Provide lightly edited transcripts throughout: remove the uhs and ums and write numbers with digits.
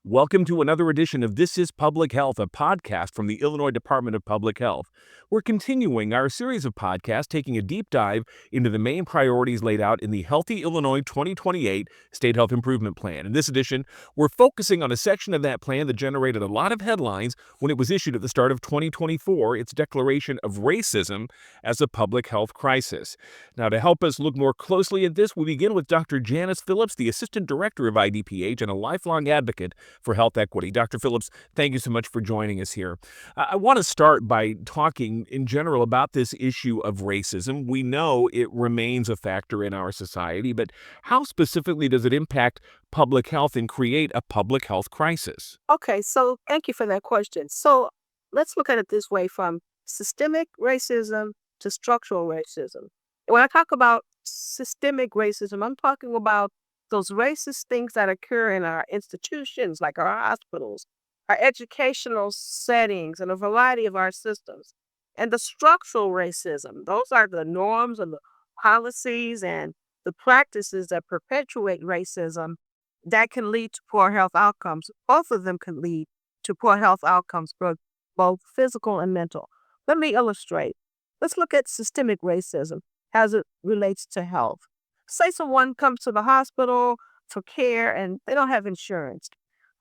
Welcome to another edition of This is Public Health, a podcast from the Illinois Department of Public Health. We're continuing our series of podcasts taking a deep dive into the main priorities laid out in the Healthy Illinois 2028 State Health Improvement Plan. In this edition, we're focusing on a section of that plan that generated a lot of headlines when it was issued at the start of 2024, its declaration of racism as a public health crisis. Now, to help us look more closely at this, we begin with Dr. Janice Phillips, the Assistant Director of IDPH and a lifelong advocate for health equity. Dr. Phillips, thank you so much for joining us here. I want to start by talking in general about this issue of racism. We know it remains a factor in our society, but how specifically does it impact public health and create a public health crisis? Okay, so thank you for that question. So let's look at it this way from systemic racism to structural racism. When I talk about systemic racism, I'm talking about those racist things that occur in our institutions, like our hospitals, our educational settings, and a variety of our systems. And the structural racism, those are the norms and the policies and the practices that perpetuate racism that can lead to poor health outcomes. Both of them can lead to poor health outcomes for both physical and mental. Let me illustrate. Let's look at systemic racism as it relates to health. Say someone comes to the hospital for care and they don't have insurance.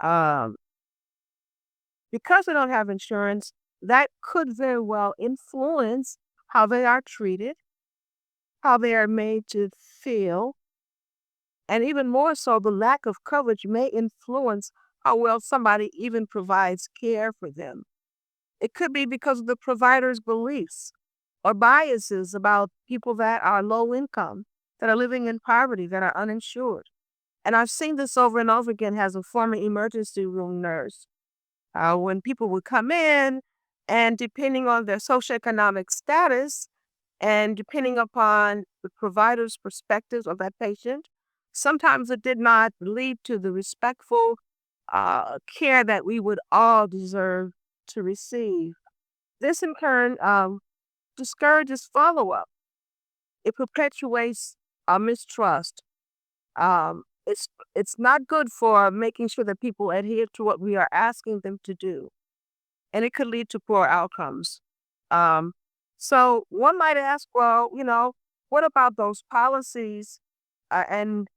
Um, because they don't have insurance, that could very well influence how they are treated, how they are made to feel, and even more so, the lack of coverage may influence how well somebody even provides care for them. It could be because of the provider's beliefs or biases about people that are low income, that are living in poverty, that are uninsured. And I've seen this over and over again as a former emergency room nurse. When people would come in, and depending on their socioeconomic status and depending upon the provider's perspectives of that patient, sometimes it did not lead to the respectful care that we would all deserve to receive. This in turn discourages follow up. It perpetuates mistrust. It's not good for making sure that people adhere to what we are asking them to do, and it could lead to poor outcomes. Um, so one might ask, well, what about those policies and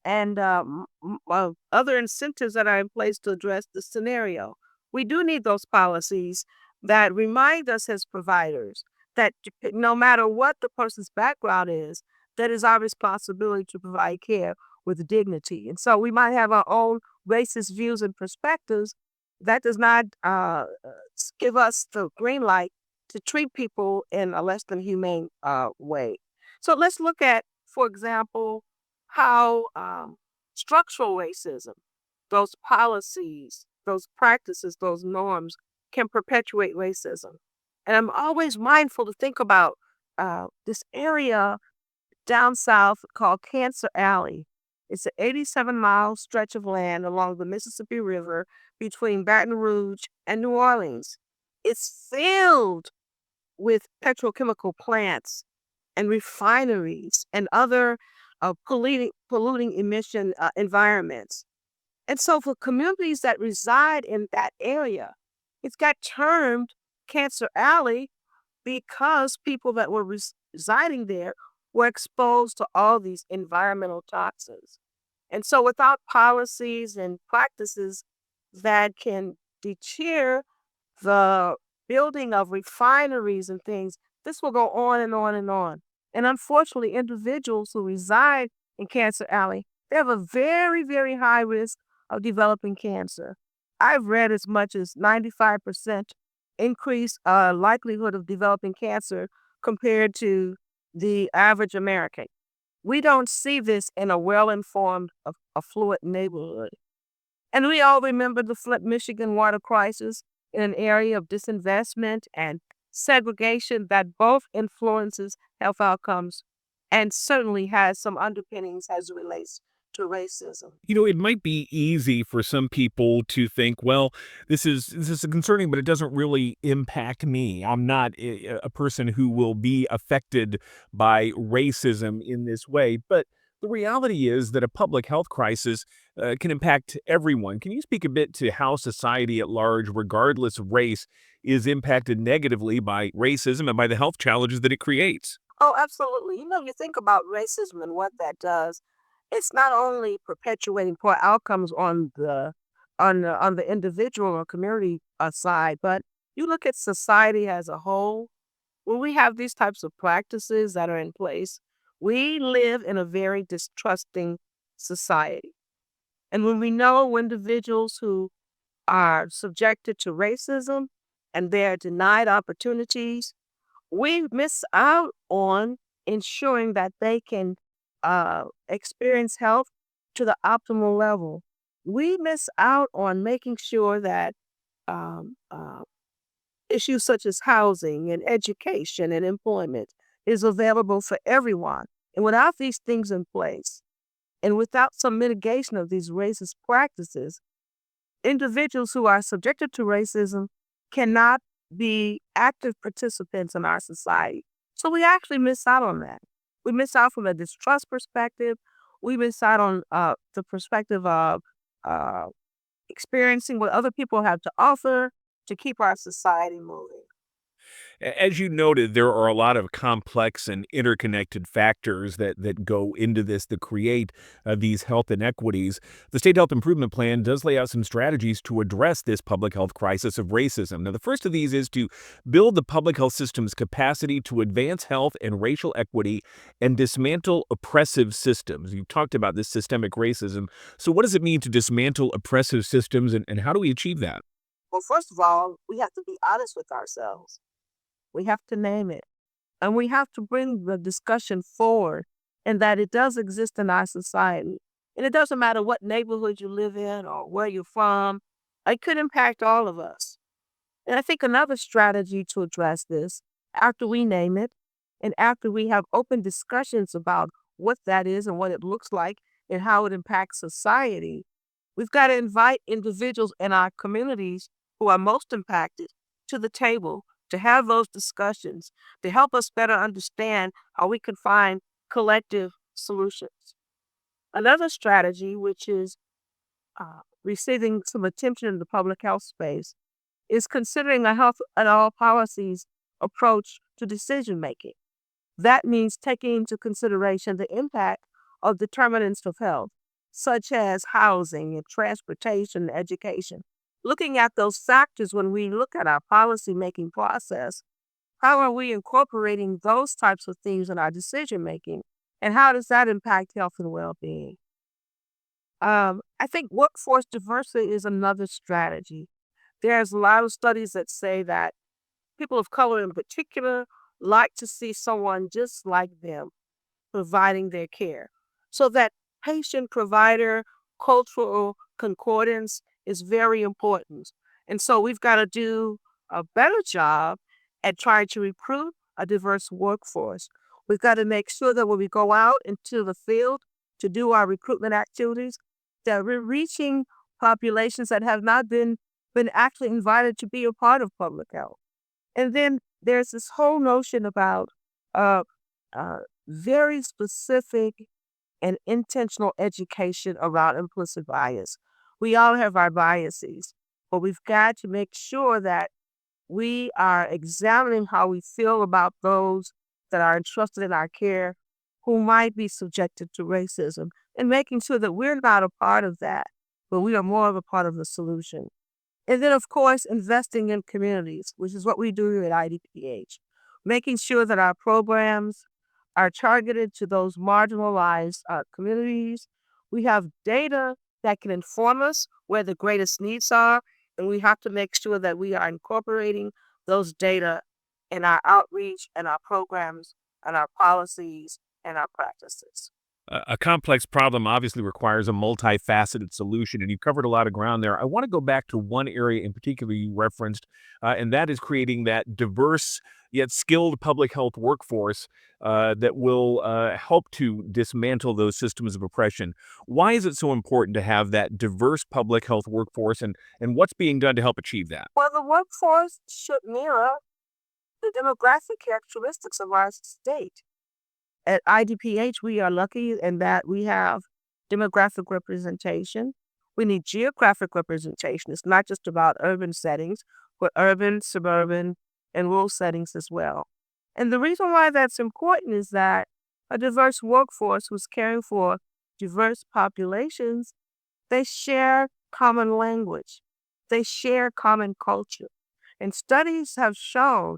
other incentives that are in place to address the scenario? We do need those policies that remind us as providers that no matter what the person's background is, that is our responsibility to provide care with dignity. And so we might have our own racist views and perspectives. That does not give us the green light to treat people in a less than humane way. So let's look at, for example, how structural racism, those policies, those practices, those norms can perpetuate racism. And I'm always mindful to think about this area down south called Cancer Alley. It's an 87-mile stretch of land along the Mississippi River between Baton Rouge and New Orleans. It's filled with petrochemical plants and refineries and other polluting emission environments. And so for communities that reside in that area, it's got termed Cancer Alley because people that were residing there were exposed to all these environmental toxins. And so without policies and practices that can deter the building of refineries and things, this will go on and on and on. And unfortunately, individuals who reside in Cancer Alley, they have a very, very high risk of developing cancer. I've read as much as 95% increased likelihood of developing cancer compared to the average American. We don't see this in a well-informed, affluent neighborhood. And we all remember the Flint, Michigan water crisis in an area of disinvestment and segregation that both influences health outcomes and certainly has some underpinnings as it relates to racism. It might be easy for some people to think, well, this is concerning, but it doesn't really impact me. I'm not a person who will be affected by racism in this way. But The reality is that a public health crisis can impact everyone. Can you speak a bit to how society at large, regardless of race, is impacted negatively by racism and by the health challenges that it creates? Oh, absolutely. You think about racism and what that does. It's not only perpetuating poor outcomes on the individual or community side, but you look at society as a whole. When we have these types of practices that are in place, we live in a very distrusting society. And when we know individuals who are subjected to racism and they're denied opportunities, we miss out on ensuring that they can experience health to the optimal level. We miss out on making sure that um, uh, issues such as housing and education and employment is available for everyone. And without these things in place, and without some mitigation of these racist practices, individuals who are subjected to racism cannot be active participants in our society. So we actually miss out on that. We miss out from a distrust perspective. We miss out on the perspective of uh, experiencing what other people have to offer to keep our society moving. As you noted, there are a lot of complex and interconnected factors that go into this that create these health inequities. The State Health Improvement Plan does lay out some strategies to address this public health crisis of racism. Now, the first of these is to build the public health system's capacity to advance health and racial equity and dismantle oppressive systems. You've talked about this systemic racism. So, what does it mean to dismantle oppressive systems, and how do we achieve that? Well, first of all, we have to be honest with ourselves. We have to name it. And we have to bring the discussion forward and that it does exist in our society. And it doesn't matter what neighborhood you live in or where you're from, it could impact all of us. And I think another strategy to address this, after we name it and after we have open discussions about what that is and what it looks like and how it impacts society, we've got to invite individuals in our communities who are most impacted to the table to have those discussions to help us better understand how we can find collective solutions. Another strategy, which is receiving some attention in the public health space, is considering a health and all policies approach to decision making. That means taking into consideration the impact of determinants of health, such as housing and transportation and education. Looking at those factors when we look at our policy making process, how are we incorporating those types of things in our decision making? And how does that impact health and well being? I think workforce diversity is another strategy. There's a lot of studies that say that people of color in particular like to see someone just like them providing their care. So that patient provider cultural concordance is very important. And so we've got to do a better job at trying to recruit a diverse workforce. We've got to make sure that when we go out into the field to do our recruitment activities, that we're reaching populations that have not been actually invited to be a part of public health. And then there's this whole notion about uh, very specific and intentional education around implicit bias. We all have our biases, but we've got to make sure that we are examining how we feel about those that are entrusted in our care who might be subjected to racism and making sure that we're not a part of that, but we are more of a part of the solution. And then, of course, investing in communities, which is what we do here at IDPH, making sure that our programs are targeted to those marginalized communities. We have data that can inform us where the greatest needs are, and we have to make sure that we are incorporating those data in our outreach and our programs and our policies and our practices. A complex problem obviously requires a multifaceted solution, and you covered a lot of ground there. I want to go back to one area in particular you referenced, and that is creating that diverse yet skilled public health workforce that will help to dismantle those systems of oppression. Why is it so important to have that diverse public health workforce, and what's being done to help achieve that? Well, the workforce should mirror the demographic characteristics of our state. at IDPH, we are lucky in that we have demographic representation. We need geographic representation. It's not just about urban settings, but urban, suburban, and rural settings as well. And the reason why that's important is that a diverse workforce who's caring for diverse populations, they share common language. They share common culture. And studies have shown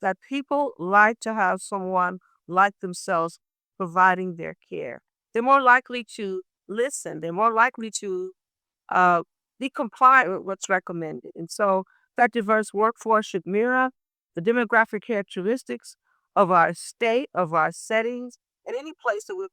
that people like to have someone like themselves providing their care. They're more likely to listen. They're more likely to uh, be compliant with what's recommended. And so that diverse workforce should mirror the demographic characteristics of our state, of our settings, and any place that we're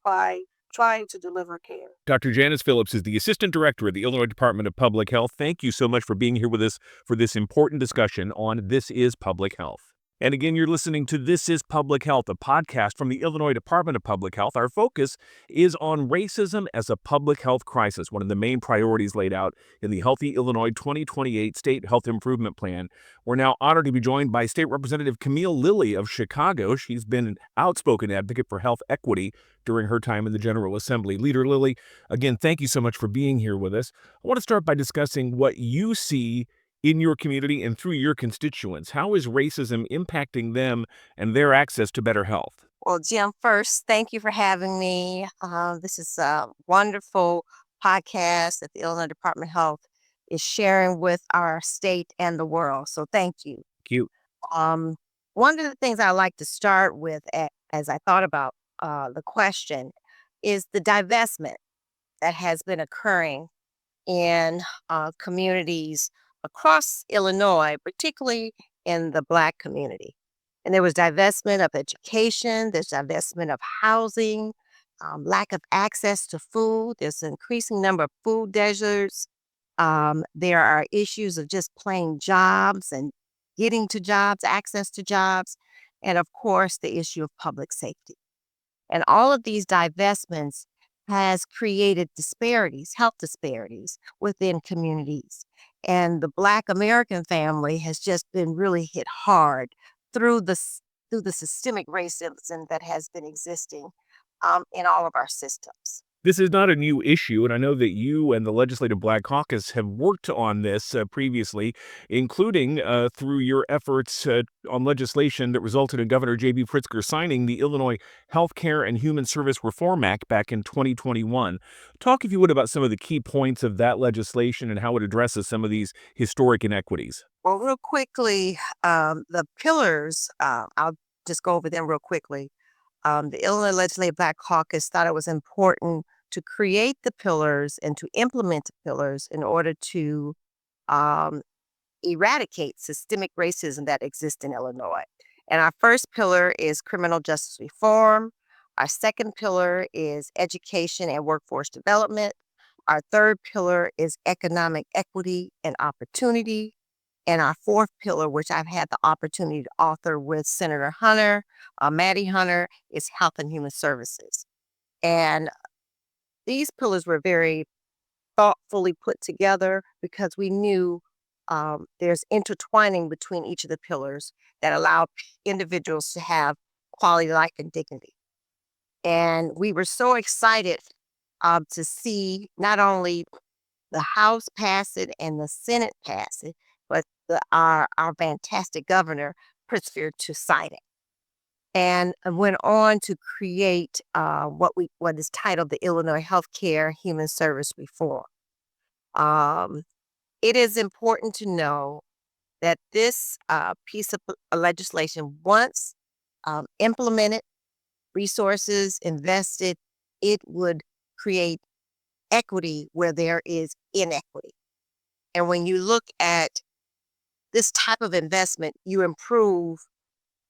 trying to deliver care. Dr. Janice Phillips is the Assistant Director of the Illinois Department of Public Health. Thank you so much for being here with us for this important discussion on This is Public Health. And again, you're listening to This is Public Health, a podcast from the Illinois Department of Public Health. Our focus is on racism as a public health crisis, one of the main priorities laid out in the Healthy Illinois 2028 State Health Improvement Plan. We're now honored to be joined by State Representative Camille Lilly of Chicago. She's been an outspoken advocate for health equity during her time in the General Assembly. Leader Lilly, again, thank you so much for being here with us. I want to start by discussing what you see in your community and through your constituents. How is racism impacting them and their access to better health? Well, Jim, first, thank you for having me. This is a wonderful podcast that the Illinois Department of Health is sharing with our state and the world. So thank you. Cute. Um, One of the things I like to start with as I thought about the question is the divestment that has been occurring in communities across Illinois, particularly in the Black community. And there was divestment of education, there's divestment of housing, lack of access to food, there's an increasing number of food deserts. There are issues of just plain jobs and getting to jobs, access to jobs, and of course, the issue of public safety. And all of these divestments has created disparities, health disparities within communities. And the Black American family has just been really hit hard through through the systemic racism that has been existing in all of our systems. This is not a new issue, and I know that you and the Legislative Black Caucus have worked on this previously, including through your efforts on legislation that resulted in Governor J.B. Pritzker signing the Illinois Healthcare and Human Service Reform Act back in 2021. Talk, if you would, about some of the key points of that legislation and how it addresses some of these historic inequities. Well, real quickly, the pillars, I'll just go over them real quickly. The Illinois Legislative Black Caucus thought it was important to create the pillars and to implement the pillars in order to um, eradicate systemic racism that exists in Illinois. And our first pillar is criminal justice reform. Our second pillar is education and workforce development. Our third pillar is economic equity and opportunity. And our fourth pillar, which I've had the opportunity to author with Senator Hunter, Maddie Hunter, is health and human services. And these pillars were very thoughtfully put together because we knew there's intertwining between each of the pillars that allow individuals to have quality life and dignity. And we were so excited to see not only the House pass it and the Senate pass it, but our fantastic governor, Pritzker, to sign it. And went on to create what is titled the Illinois Healthcare Human Service Reform. It is important to know that this piece of legislation, once implemented, resources invested, it would create equity where there is inequity. And when you look at this type of investment, you improve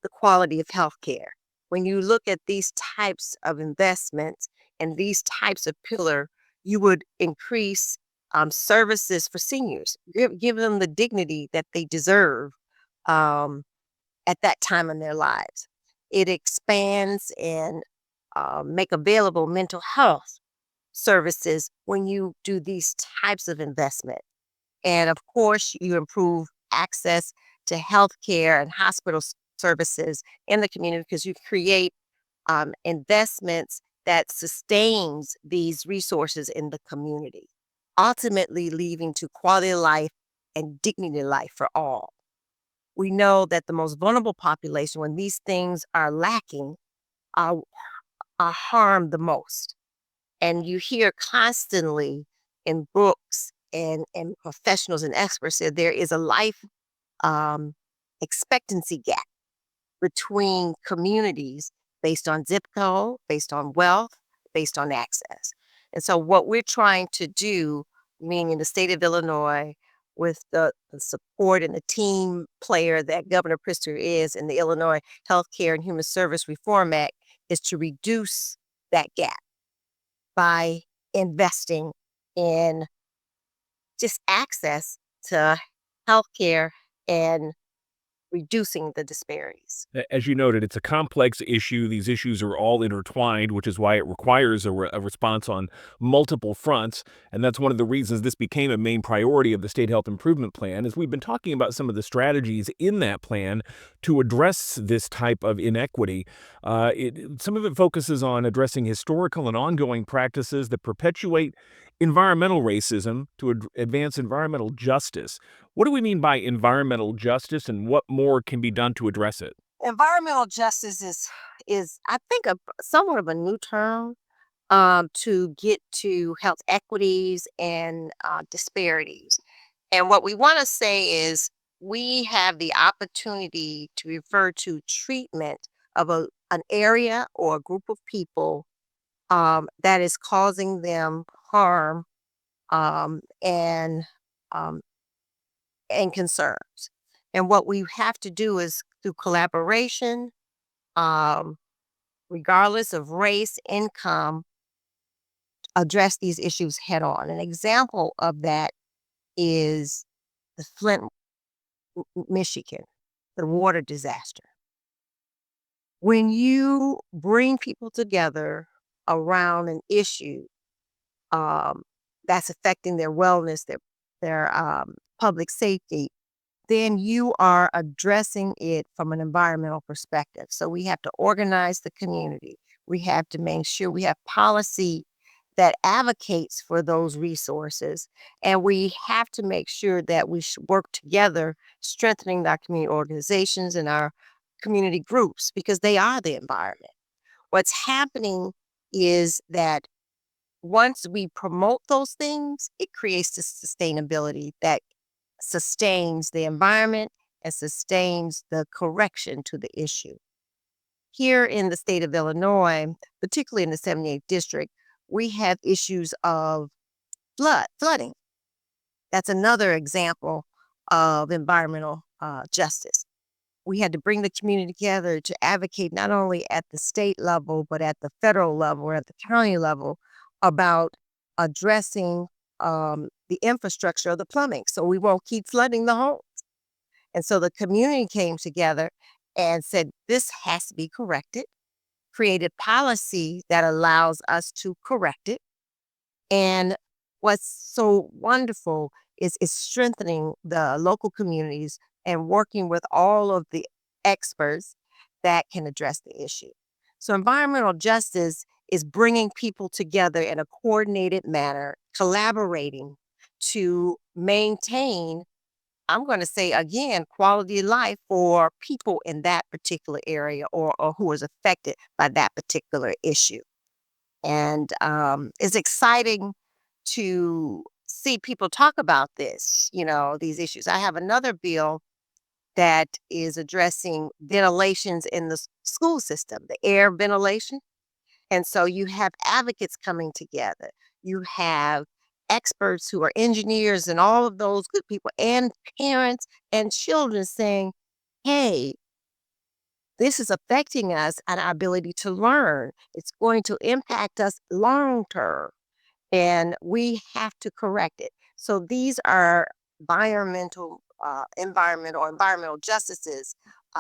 the quality of healthcare. When you look at these types of investments and these types of pillar, you would increase services for seniors, give them the dignity that they deserve at that time in their lives. It expands and make available mental health services when you do these types of investment. And of course, you improve access to health care and hospital services in the community because you create investments that sustains these resources in the community, ultimately leading to quality of life and dignity of life for all. We know that the most vulnerable population, when these things are lacking, are, are harmed the most. And you hear constantly in books and professionals and experts that there is a life um, expectancy gap between communities based on zip code, based on wealth, based on access. And so, what we're trying to do, meaning the state of Illinois, with the support and the team player that Governor Pritzker is in the Illinois Healthcare and Human Service Reform Act, is to reduce that gap by investing in just access to healthcare and reducing the disparities. As you noted, it's a complex issue. These issues are all intertwined, which is why it requires a response on multiple fronts. And that's one of the reasons this became a main priority of the State Health Improvement Plan, is we've been talking about some of the strategies in that plan to address this type of inequity. Some of it focuses on addressing historical and ongoing practices that perpetuate environmental racism to advance environmental justice. What do we mean by environmental justice, and what more can be done to address it? Environmental justice is I think a somewhat of a new term to get to health equities and disparities. And what we want to say is we have the opportunity to refer to treatment of an area or a group of people that is causing them harm um, and um, and concerns. And what we have to do is through collaboration, um, regardless of race, income, address these issues head on. An example of that is the Flint, Michigan, the water disaster. When you bring people together around an issue um, that's affecting their wellness, their public safety, then you are addressing it from an environmental perspective. So we have to organize the community. We have to make sure we have policy that advocates for those resources. And we have to make sure that we work together, strengthening our community organizations and our community groups because they are the environment. What's happening is that once we promote those things, it creates the sustainability that sustains the environment and sustains the correction to the issue. Here in the state of Illinois, particularly in the 78th district, we have issues of flooding. That's another example of environmental justice. We had to bring the community together to advocate not only at the state level, but at the federal level or at the county level about addressing the infrastructure of the plumbing so we won't keep flooding the homes. And so the community came together and said, this has to be corrected, created policy that allows us to correct it. And what's so wonderful is strengthening the local communities and working with all of the experts that can address the issue. So environmental justice is bringing people together in a coordinated manner, collaborating to maintain, I'm going to say again, quality of life for people in that particular area or who is affected by that particular issue. And it's exciting to see people talk about this, these issues. I have another bill that is addressing ventilations in the school system, the air ventilation. And so you have advocates coming together. You have experts who are engineers and all of those good people, and parents and children saying, hey, this is affecting us and our ability to learn. It's going to impact us long term, and we have to correct it. So these are environmental justices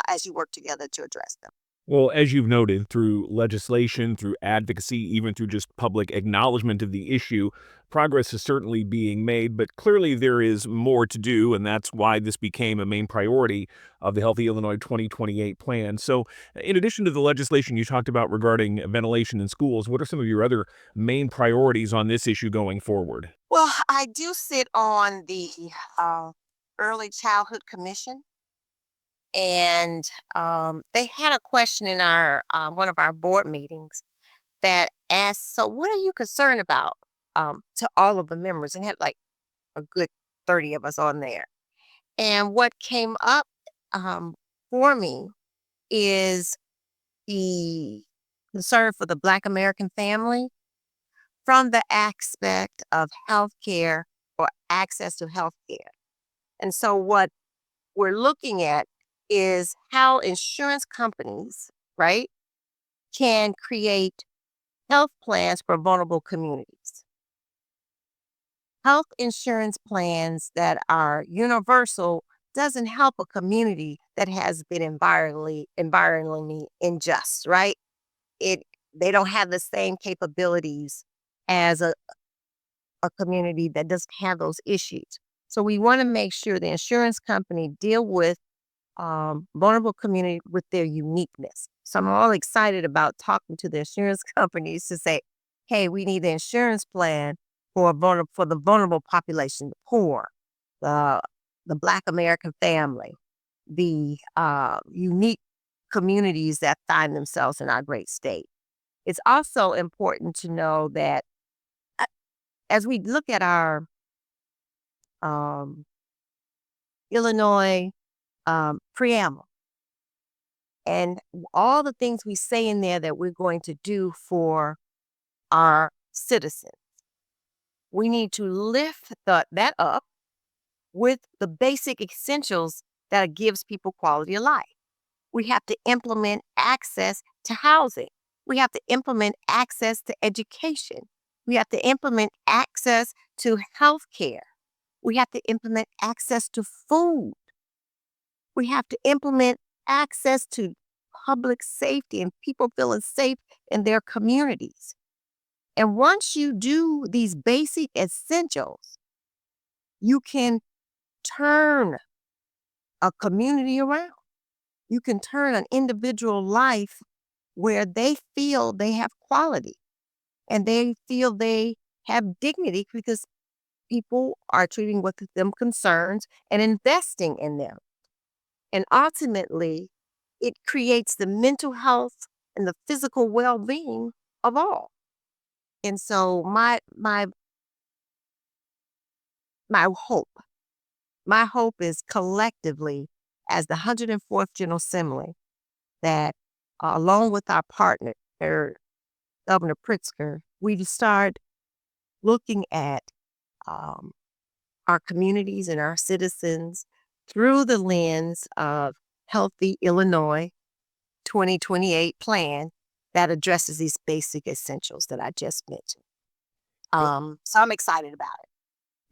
as you work together to address them. Well, as you've noted, through legislation, through advocacy, even through just public acknowledgement of the issue, progress is certainly being made, but clearly there is more to do, and that's why this became a main priority of the Healthy Illinois 2028 plan. So, in addition to the legislation you talked about regarding ventilation in schools, what are some of your other main priorities on this issue going forward? Well, I do sit on the uh, Early Childhood Commission, and they had a question in our one of our board meetings that asked, "So, what are you concerned about?" To all of the members, and had like a good 30 of us on there. And what came up um, for me is the concern for the Black American family from the aspect of healthcare or access to healthcare. And so, what we're looking at is how insurance companies, right, can create health plans for vulnerable communities. Health insurance plans that are universal doesn't help a community that has been environmentally unjust, right? It They don't have the same capabilities as a community that doesn't have those issues. So we want to make sure the insurance company deal with vulnerable community with their uniqueness. So I'm all excited about talking to the insurance companies to say, hey, we need the insurance plan for the vulnerable population, the poor, the the Black American family, the unique communities that find themselves in our great state. It's also important to know that uh, as we look at our um, Illinois preamble, and all the things we say in there that we're going to do for our citizens. We need to lift that up with the basic essentials that gives people quality of life. We have to implement access to housing. We have to implement access to education. We have to implement access to health care. We have to implement access to food. We have to implement access to public safety and people feeling safe in their communities. And once you do these basic essentials, you can turn a community around. You can turn an individual life where they feel they have quality and they feel they have dignity because people are treating with them concerns and investing in them. And ultimately, it creates the mental health and the physical well-being of all. And so my hope, my hope is collectively as the 104th General Assembly that along with our partner, Governor Pritzker, we start looking at um, our communities and our citizens through the lens of Healthy Illinois 2028 plan that addresses these basic essentials that I just mentioned. So I'm excited about it.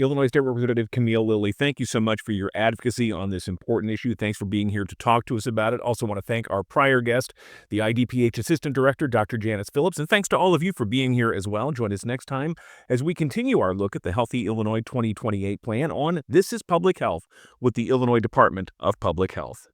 Illinois State Representative Camille Lilly, thank you so much for your advocacy on this important issue. Thanks for being here to talk to us about it. Also want to thank our prior guest, the IDPH Assistant Director, Dr. Janice Phillips, and thanks to all of you for being here as well. Join us next time as we continue our look at the Healthy Illinois 2028 plan on This is Public Health with the Illinois Department of Public Health.